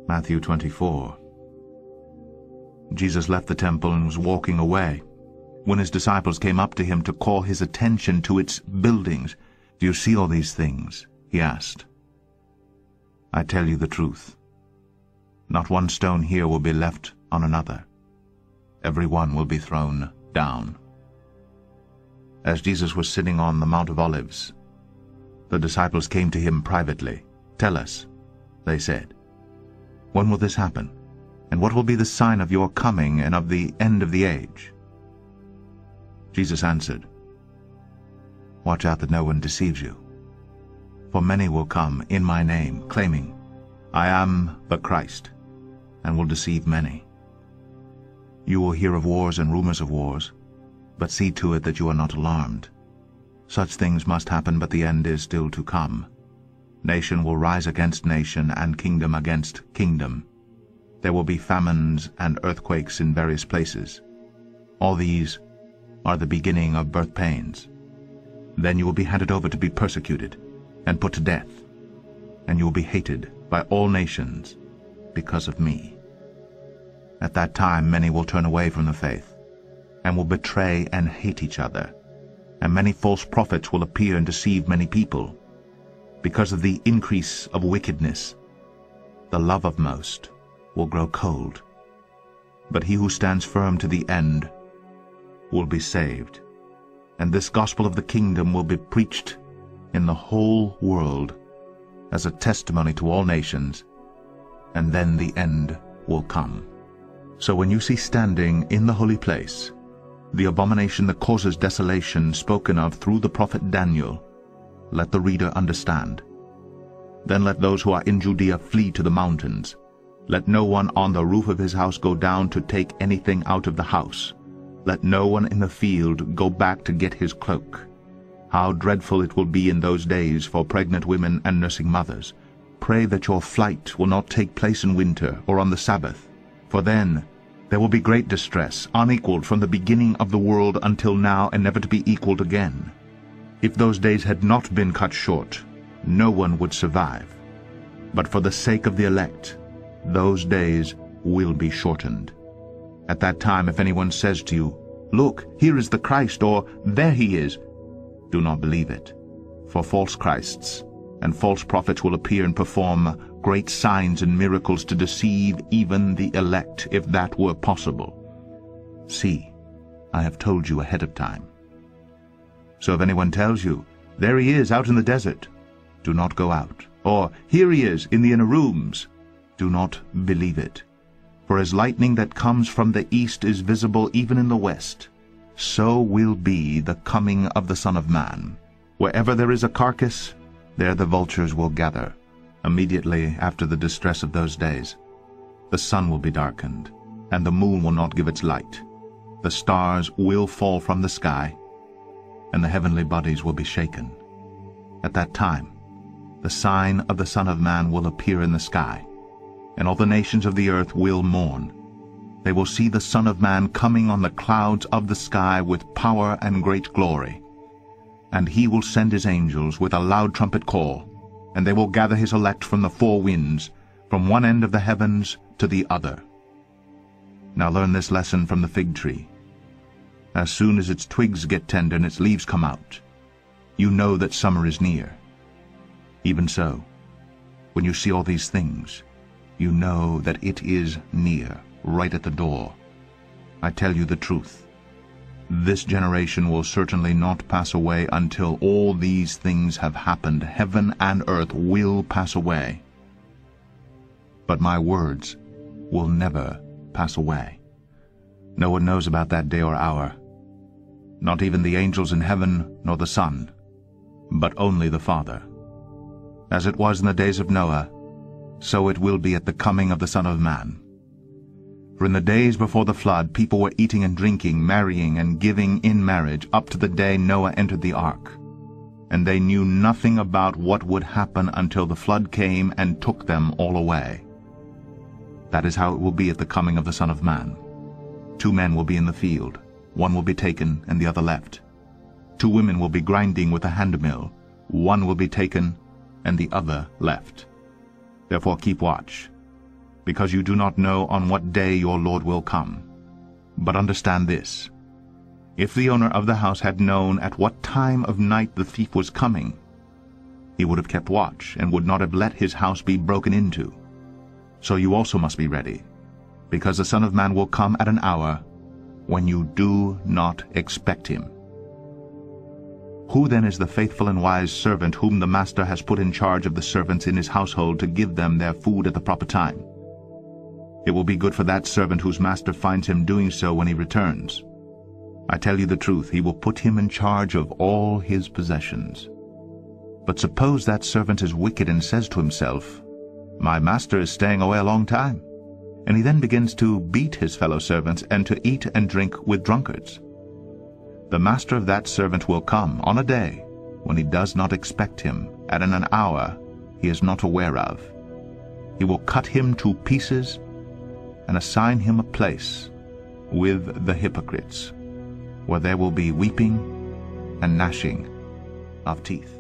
Matthew 24. Jesus left the temple and was walking away. When his disciples came up to him to call his attention to its buildings, "Do you see all these things?" he asked. "I tell you the truth. Not one stone here will be left on another. Every one will be thrown down." As Jesus was sitting on the Mount of Olives, the disciples came to him privately. "Tell us," they said, "when will this happen? And what will be the sign of your coming and of the end of the age?" Jesus answered, "Watch out that no one deceives you. For many will come in my name, claiming, 'I am the Christ,' and will deceive many. You will hear of wars and rumors of wars, but see to it that you are not alarmed. Such things must happen, but the end is still to come. Nation will rise against nation, and kingdom against kingdom. There will be famines and earthquakes in various places. All these are the beginning of birth pains. Then you will be handed over to be persecuted and put to death, and you will be hated by all nations because of me. At that time many will turn away from the faith, and will betray and hate each other, and many false prophets will appear and deceive many people. Because of the increase of wickedness, the love of most will grow cold. But he who stands firm to the end will be saved. And this gospel of the kingdom will be preached in the whole world as a testimony to all nations, and then the end will come. So when you see standing in the holy place the abomination that causes desolation spoken of through the prophet Daniel, let the reader understand. Then let those who are in Judea flee to the mountains. Let no one on the roof of his house go down to take anything out of the house. Let no one in the field go back to get his cloak. How dreadful it will be in those days for pregnant women and nursing mothers. Pray that your flight will not take place in winter or on the Sabbath, for then there will be great distress, unequaled from the beginning of the world until now, and never to be equaled again. If those days had not been cut short, no one would survive. But for the sake of the elect, those days will be shortened. At that time, if anyone says to you, 'Look, here is the Christ,' or 'There he is,' do not believe it. For false Christs and false prophets will appear and perform great signs and miracles to deceive even the elect, if that were possible. See, I have told you ahead of time. So if anyone tells you, 'There he is out in the desert,' do not go out. Or, 'Here he is in the inner rooms,' do not believe it. For as lightning that comes from the east is visible even in the west, so will be the coming of the Son of Man. Wherever there is a carcass, there the vultures will gather. Immediately after the distress of those days, the sun will be darkened, and the moon will not give its light. The stars will fall from the sky, and the heavenly bodies will be shaken. At that time, the sign of the Son of Man will appear in the sky, and all the nations of the earth will mourn. They will see the Son of Man coming on the clouds of the sky with power and great glory. And he will send his angels with a loud trumpet call, and they will gather his elect from the four winds, from one end of the heavens to the other. Now learn this lesson from the fig tree. As soon as its twigs get tender and its leaves come out, you know that summer is near. Even so, when you see all these things, you know that it is near, right at the door. I tell you the truth. This generation will certainly not pass away until all these things have happened. Heaven and earth will pass away, but my words will never pass away. No one knows about that day or hour, not even the angels in heaven nor the Son, but only the Father. As it was in the days of Noah, so it will be at the coming of the Son of Man. For in the days before the flood, people were eating and drinking, marrying and giving in marriage, up to the day Noah entered the ark. And they knew nothing about what would happen until the flood came and took them all away. That is how it will be at the coming of the Son of Man. 2 men will be in the field, one will be taken and the other left. 2 women will be grinding with a handmill, one will be taken and the other left. Therefore keep watch, because you do not know on what day your Lord will come. But understand this: if the owner of the house had known at what time of night the thief was coming, he would have kept watch and would not have let his house be broken into. So you also must be ready, because the Son of Man will come at an hour when you do not expect him. Who then is the faithful and wise servant whom the master has put in charge of the servants in his household to give them their food at the proper time? It will be good for that servant whose master finds him doing so when he returns. I tell you the truth, he will put him in charge of all his possessions. But suppose that servant is wicked and says to himself, "My master is staying away a long time," and he then begins to beat his fellow servants and to eat and drink with drunkards. The master of that servant will come on a day when he does not expect him, and in an hour he is not aware of. He will cut him to pieces and assign him a place with the hypocrites, where there will be weeping and gnashing of teeth.